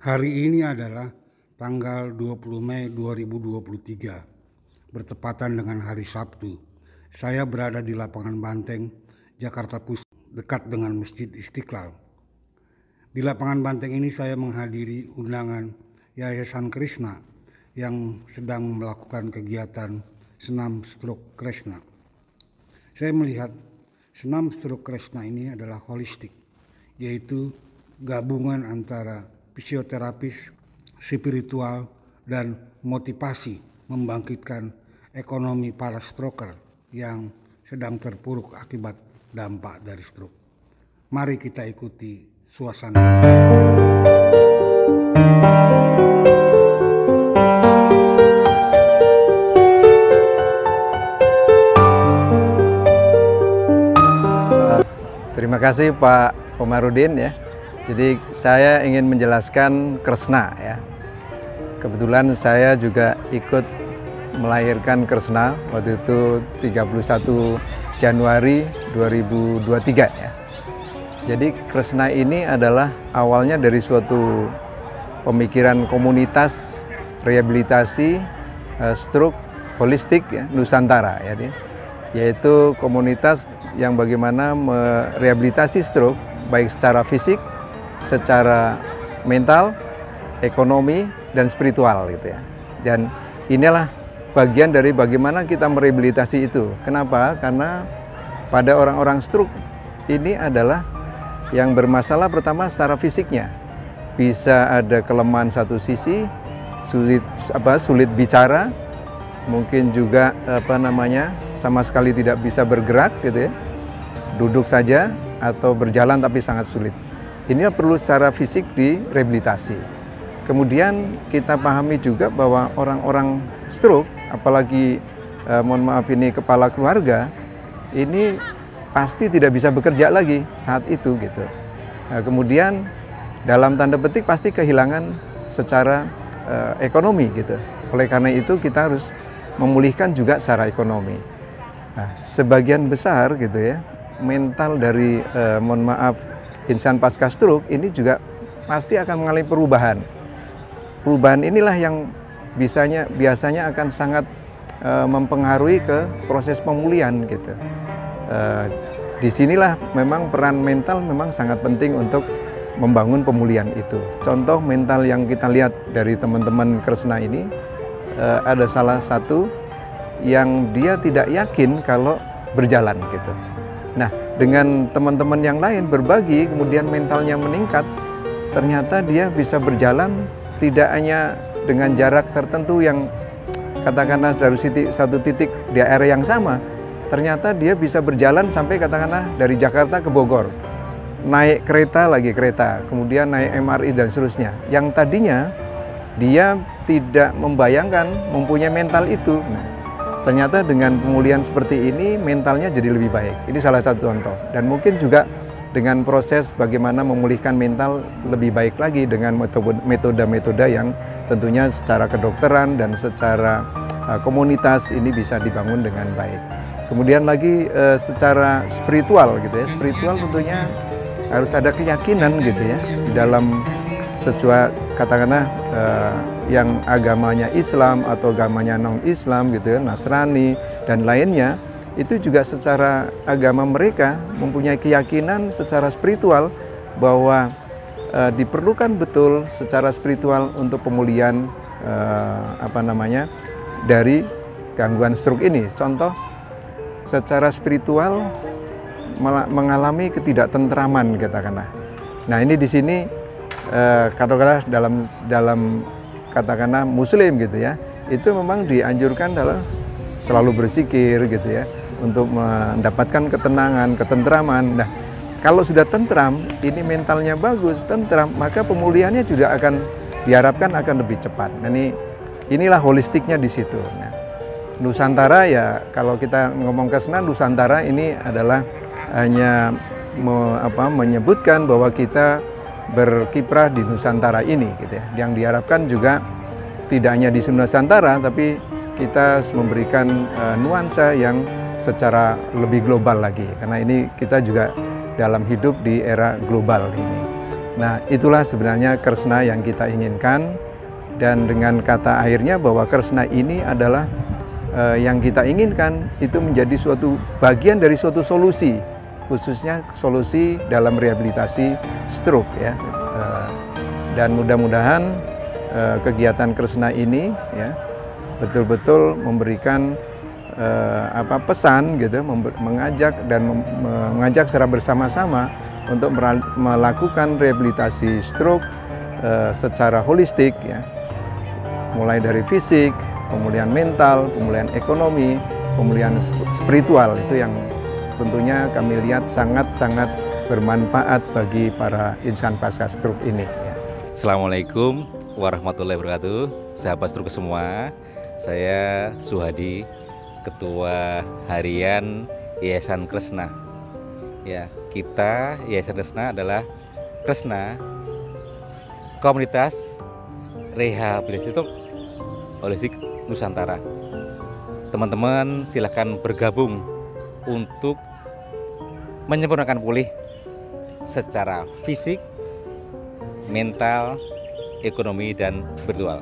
Hari ini adalah tanggal 20 Mei 2023, bertepatan dengan hari Sabtu. Saya berada di lapangan Banteng, Jakarta Pusat, dekat dengan Masjid Istiqlal. Di lapangan Banteng ini saya menghadiri undangan Yayasan Krishna yang sedang melakukan kegiatan senam stroke Krishna. Saya melihat senam stroke Krishna ini adalah holistik, yaitu gabungan antara fisioterapis, spiritual, dan motivasi membangkitkan ekonomi para stroker yang sedang terpuruk akibat dampak dari stroke. Mari kita ikuti suasana. Terima kasih Pak Komarudin ya. Jadi saya ingin menjelaskan Krishna ya. Kebetulan saya juga ikut melahirkan Krishna waktu itu 31 Januari 2023 ya. Jadi Krishna ini adalah awalnya dari suatu pemikiran komunitas rehabilitasi stroke holistik ya, Nusantara ya, yaitu komunitas yang bagaimana merehabilitasi stroke baik secara fisik, secara mental, ekonomi, dan spiritual gitu ya. Dan inilah bagian dari bagaimana kita merehabilitasi itu. Kenapa? Karena pada orang-orang stroke ini adalah yang bermasalah pertama secara fisiknya. Bisa ada kelemahan satu sisi, sulit bicara, mungkin juga sama sekali tidak bisa bergerak gitu ya. Duduk saja atau berjalan tapi sangat sulit. Ini perlu secara fisik direhabilitasi. Kemudian kita pahami juga bahwa orang-orang stroke, apalagi mohon maaf ini kepala keluarga, ini pasti tidak bisa bekerja lagi saat itu gitu. Nah, kemudian dalam tanda petik pasti kehilangan secara ekonomi gitu. Oleh karena itu kita harus memulihkan juga secara ekonomi. Nah, sebagian besar gitu ya mental dari mohon maaf insan pasca stroke ini juga pasti akan mengalami perubahan. Perubahan inilah yang biasanya akan sangat mempengaruhi ke proses pemulihan gitu. Disinilah memang peran mental memang sangat penting untuk membangun pemulihan itu. Contoh mental yang kita lihat dari teman-teman Krishna ini, ada salah satu yang dia tidak yakin kalau berjalan gitu. Nah, dengan teman-teman yang lain berbagi, kemudian mentalnya meningkat, ternyata dia bisa berjalan tidak hanya dengan jarak tertentu yang katakanlah dari satu titik di area yang sama, ternyata dia bisa berjalan sampai katakanlah dari Jakarta ke Bogor, naik kereta, kemudian naik MRI dan seterusnya. Yang tadinya dia tidak membayangkan mempunyai mental itu. Nah, ternyata dengan pemulihan seperti ini mentalnya jadi lebih baik. Ini salah satu contoh. Dan mungkin juga dengan proses bagaimana memulihkan mental lebih baik lagi dengan metode-metode yang tentunya secara kedokteran dan secara komunitas ini bisa dibangun dengan baik. Kemudian lagi secara spiritual gitu ya. Spiritual tentunya harus ada keyakinan gitu ya di dalam sesuatu katakanlah yang agamanya Islam atau agamanya non-Islam gitu ya, Nasrani dan lainnya, itu juga secara agama mereka mempunyai keyakinan secara spiritual bahwa diperlukan betul secara spiritual untuk pemulihan dari gangguan stroke ini. Contoh secara spiritual mengalami ketidaktentraman katakanlah. Nah, ini di sini katakanlah dalam katakanlah Muslim gitu ya, itu memang dianjurkan adalah selalu berzikir gitu ya untuk mendapatkan ketenangan, ketentraman. Nah, kalau sudah tentram, ini mentalnya bagus, tentram, maka pemulihannya juga akan diharapkan akan lebih cepat. Nah, inilah holistiknya di situ. Nah, Nusantara ya kalau kita ngomong ke sana, Nusantara ini adalah hanya menyebutkan bahwa kita berkiprah di Nusantara ini gitu ya. Yang diharapkan juga tidak hanya di Nusantara tapi kita memberikan nuansa yang secara lebih global lagi karena ini kita juga dalam hidup di era global ini. Nah, itulah sebenarnya Kresna yang kita inginkan, dan dengan kata akhirnya bahwa Kresna ini adalah yang kita inginkan itu menjadi suatu bagian dari suatu solusi, khususnya solusi dalam rehabilitasi stroke ya. Dan mudah-mudahan kegiatan Kresna ini ya betul-betul memberikan pesan gitu, mengajak secara bersama-sama untuk melakukan rehabilitasi stroke secara holistik ya, mulai dari fisik, pemulihan mental, pemulihan ekonomi, pemulihan spiritual. Itu yang tentunya kami lihat sangat-sangat bermanfaat bagi para insan pasca stroke ini ya. Assalamualaikum warahmatullahi wabarakatuh, sahabat stroke semua. Saya Suhadi, Ketua Harian Yayasan Kresna. Ya, kita Yayasan Kresna adalah Kresna Komunitas Rehabilitasi Stroke Holistik Nusantara. Teman-teman silahkan bergabung untuk menyempurnakan pulih secara fisik, mental, ekonomi, dan spiritual.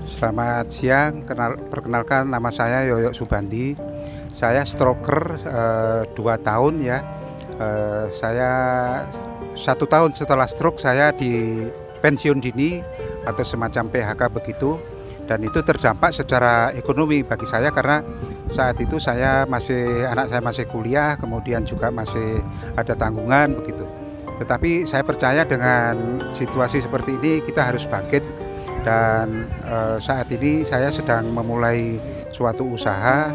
Selamat siang, perkenalkan nama saya Yoyo Subandi. Saya stroker 2 tahun ya. Saya 1 tahun setelah stroke saya di pensiun dini atau semacam PHK begitu, dan itu terdampak secara ekonomi bagi saya karena saat itu anak saya masih kuliah, kemudian juga masih ada tanggungan begitu. Tetapi saya percaya dengan situasi seperti ini kita harus bangkit, dan saat ini saya sedang memulai suatu usaha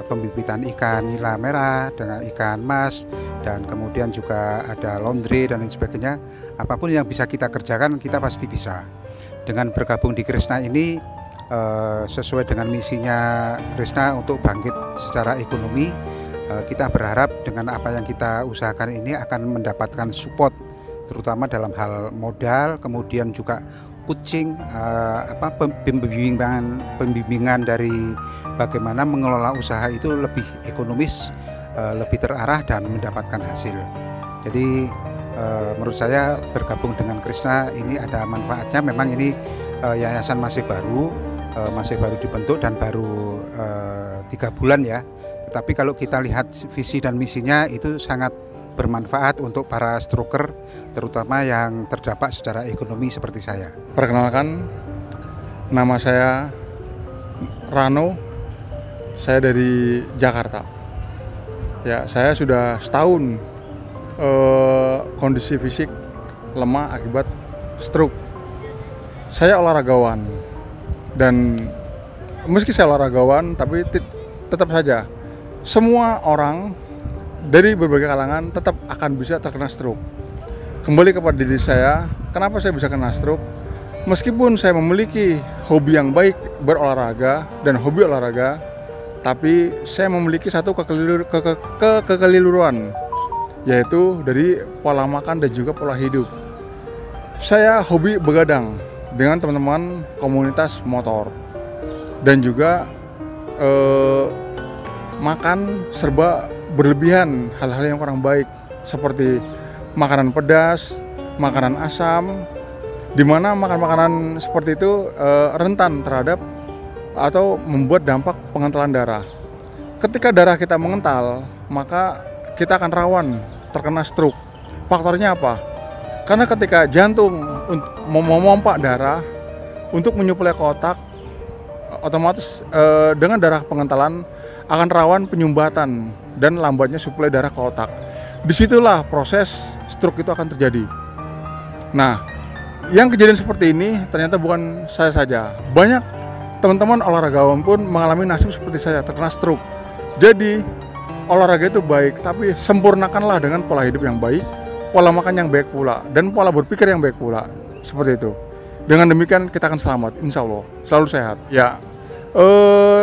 pembibitan ikan nila merah dengan ikan mas, dan kemudian juga ada laundry dan lain sebagainya. Apapun yang bisa kita kerjakan kita pasti bisa. Dengan bergabung di Kresna ini sesuai dengan misinya Kresna untuk bangkit secara ekonomi, kita berharap dengan apa yang kita usahakan ini akan mendapatkan support, terutama dalam hal modal, kemudian juga coaching, pembimbingan dari bagaimana mengelola usaha itu lebih ekonomis, lebih terarah dan mendapatkan hasil. Jadi menurut saya bergabung dengan Kresna ini ada manfaatnya. Memang ini yayasan masih baru dibentuk dan baru 3 bulan ya. Tetapi kalau kita lihat visi dan misinya itu sangat bermanfaat untuk para stroker, terutama yang terdampak secara ekonomi seperti saya. Perkenalkan, nama saya Rano, saya dari Jakarta. Ya, saya sudah setahun kondisi fisik lemah akibat stroke. Saya olahragawan, dan meski saya olahragawan, tapi tetap saja semua orang dari berbagai kalangan tetap akan bisa terkena stroke. Kembali kepada diri saya, kenapa saya bisa kena stroke? Meskipun saya memiliki hobi yang baik berolahraga dan hobi olahraga, tapi saya memiliki satu kekeliruan, yaitu dari pola makan dan juga pola hidup. Saya hobi begadang dengan teman-teman komunitas motor, dan juga makan serba berlebihan, hal-hal yang kurang baik seperti makanan pedas, makanan asam, di mana makan-makanan seperti itu rentan terhadap atau membuat dampak pengentalan darah. Ketika darah kita mengental, maka kita akan rawan terkena stroke. Faktornya apa? Karena ketika jantung memompa darah untuk menyuplai ke otak, otomatis dengan darah pengentalan akan rawan penyumbatan dan lambatnya suplai darah ke otak. Disitulah proses stroke itu akan terjadi. Nah, yang kejadian seperti ini ternyata bukan saya saja. Banyak teman-teman olahragawan pun mengalami nasib seperti saya, terkena stroke. Jadi olahraga itu baik, tapi sempurnakanlah dengan pola hidup yang baik, pola makan yang baik pula, dan pola berpikir yang baik pula. Seperti itu. Dengan demikian kita akan selamat, insya Allah, selalu sehat. Ya,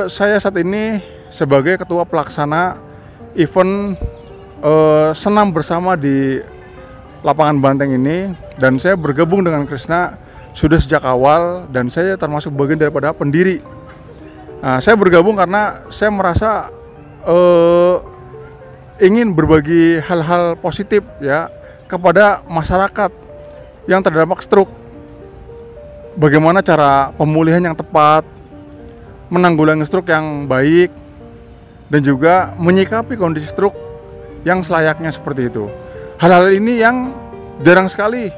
saya saat ini sebagai ketua pelaksana event senam bersama di lapangan Banteng ini, dan saya bergabung dengan Kresna sudah sejak awal, dan saya termasuk bagian daripada pendiri. Nah, saya bergabung karena saya merasa ingin berbagi hal-hal positif ya kepada masyarakat, yang terdampak stroke. Bagaimana cara pemulihan yang tepat, menanggulangi stroke yang baik, dan juga menyikapi kondisi stroke yang selayaknya seperti itu. Hal-hal ini yang jarang sekali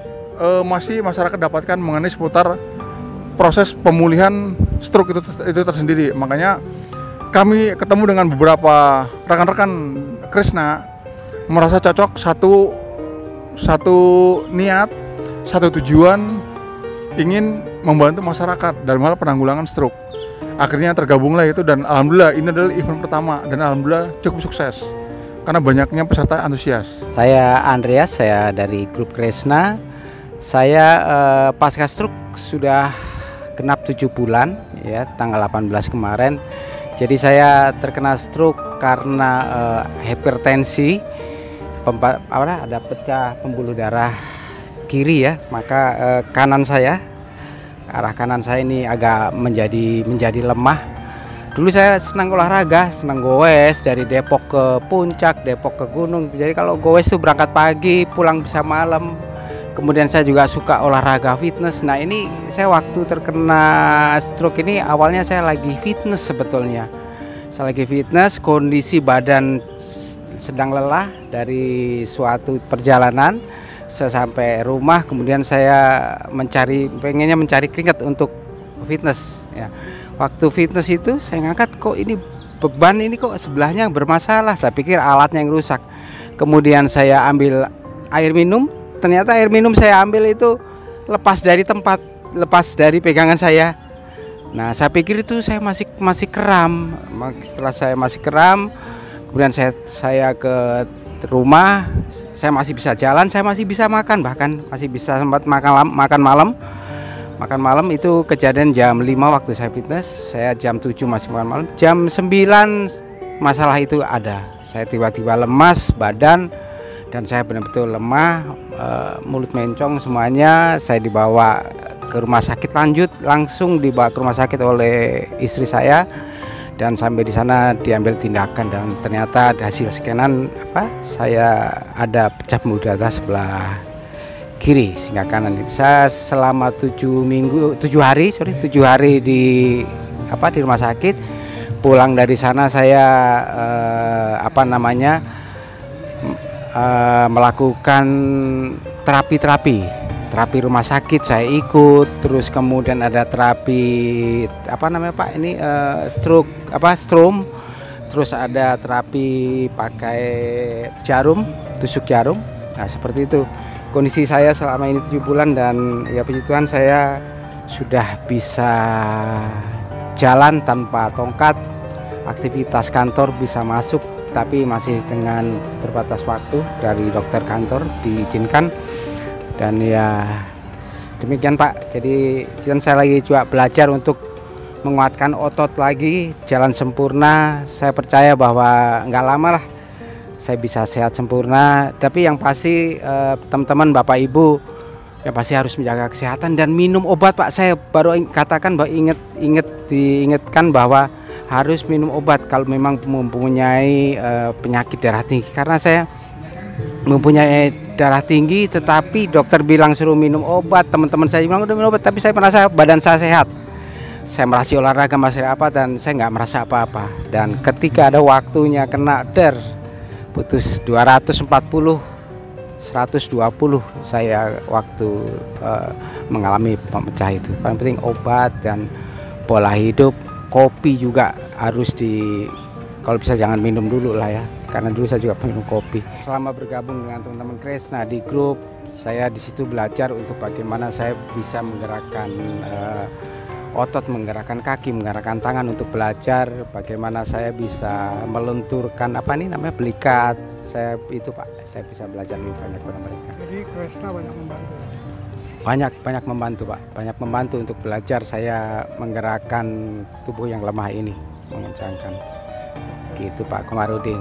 masih masyarakat dapatkan mengenai seputar proses pemulihan stroke itu tersendiri. Makanya kami ketemu dengan beberapa rekan-rekan Kresna, merasa cocok satu niat, satu tujuan, ingin membantu masyarakat dalam hal penanggulangan stroke. Akhirnya tergabunglah itu, dan alhamdulillah ini adalah event pertama dan alhamdulillah cukup sukses karena banyaknya peserta antusias. Saya Andreas, saya dari grup Kresna. Saya pasca stroke sudah genap 7 bulan ya, tanggal 18 kemarin. Jadi saya terkena stroke karena hipertensi, ada pecah pembuluh darah kiri ya, maka arah kanan saya ini agak menjadi lemah. Dulu saya senang olahraga, senang goes dari Depok ke Puncak, Depok ke gunung. Jadi kalau goes itu berangkat pagi, pulang bisa malam. Kemudian saya juga suka olahraga fitness. Nah ini saya waktu terkena stroke ini awalnya saya lagi fitness sebetulnya. Saya lagi fitness, kondisi badan sedang lelah dari suatu perjalanan. Saya sampai rumah, kemudian saya pengennya mencari keringat untuk fitness ya. Waktu fitness itu saya ngangkat, kok ini beban ini kok sebelahnya bermasalah. Saya pikir alatnya yang rusak. Kemudian saya ambil air minum, ternyata air minum saya ambil itu lepas dari tempat, lepas dari pegangan saya. Nah, saya pikir itu saya masih kram. Setelah saya masih kram, kemudian saya ke rumah, saya masih bisa jalan, saya masih bisa makan, bahkan masih bisa sempat makan malam. Makan malam itu kejadian jam 5 waktu saya fitness, saya jam 7 masih makan malam. Jam 9 masalah itu ada. Saya tiba-tiba lemas badan dan saya benar-betul lemah, mulut mencong semuanya. Saya dibawa ke rumah sakit, langsung dibawa ke rumah sakit oleh istri saya, dan sampai di sana diambil tindakan, dan ternyata hasil scanan saya ada pecah pembuluh darah sebelah kiri sehingga kanan. Saya selama 7 hari di rumah sakit. Pulang dari sana saya melakukan terapi rumah sakit saya ikut, terus kemudian ada terapi strom, terus ada terapi pakai tusuk jarum. Nah, seperti itu kondisi saya selama ini 7 bulan, dan ya puji Tuhan saya sudah bisa jalan tanpa tongkat, aktivitas kantor bisa masuk, tapi masih dengan terbatas waktu dari dokter kantor diizinkan. Dan ya demikian Pak, jadi saya lagi juga belajar untuk menguatkan otot lagi, jalan sempurna. Saya percaya bahwa nggak lama lah saya bisa sehat sempurna. Tapi yang pasti teman-teman Bapak Ibu ya pasti harus menjaga kesehatan dan minum obat Pak. Saya baru katakan bahwa diingatkan bahwa harus minum obat kalau memang mempunyai penyakit darah tinggi. Karena saya mempunyai darah tinggi, tetapi dokter bilang suruh minum obat, teman-teman saya bilang udah minum obat, tapi saya merasa badan saya sehat. Saya merasa olahraga masih apa, dan saya nggak merasa apa-apa. Dan ketika ada waktunya kena putus 240 120 saya waktu mengalami pemecah itu. Paling penting obat dan pola hidup. Kopi juga harus kalau bisa jangan minum dulu lah ya, karena dulu saya juga minum kopi. Selama bergabung dengan teman-teman Kresna di grup, saya di situ belajar untuk bagaimana saya bisa menggerakkan otot, menggerakkan kaki, menggerakkan tangan untuk belajar bagaimana saya bisa melenturkan belikat. Saya bisa belajar lebih banyak pada mereka. Jadi Kresna banyak membantu. Banyak membantu Pak, banyak membantu untuk belajar saya menggerakkan tubuh yang lemah ini, mengencangkan. Gitu Pak Komarudin.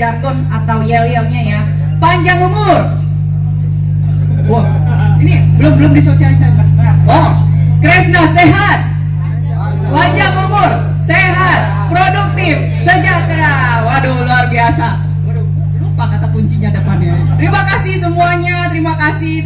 jargon atau yel-yelnya ya. Panjang umur. Wah, ini belum disosialisasikan Mas. Oh, Kresna sehat. Panjang umur, sehat, produktif, sejahtera. Waduh, luar biasa. Waduh, lupa kata kuncinya depannya. Terima kasih semuanya, terima kasih.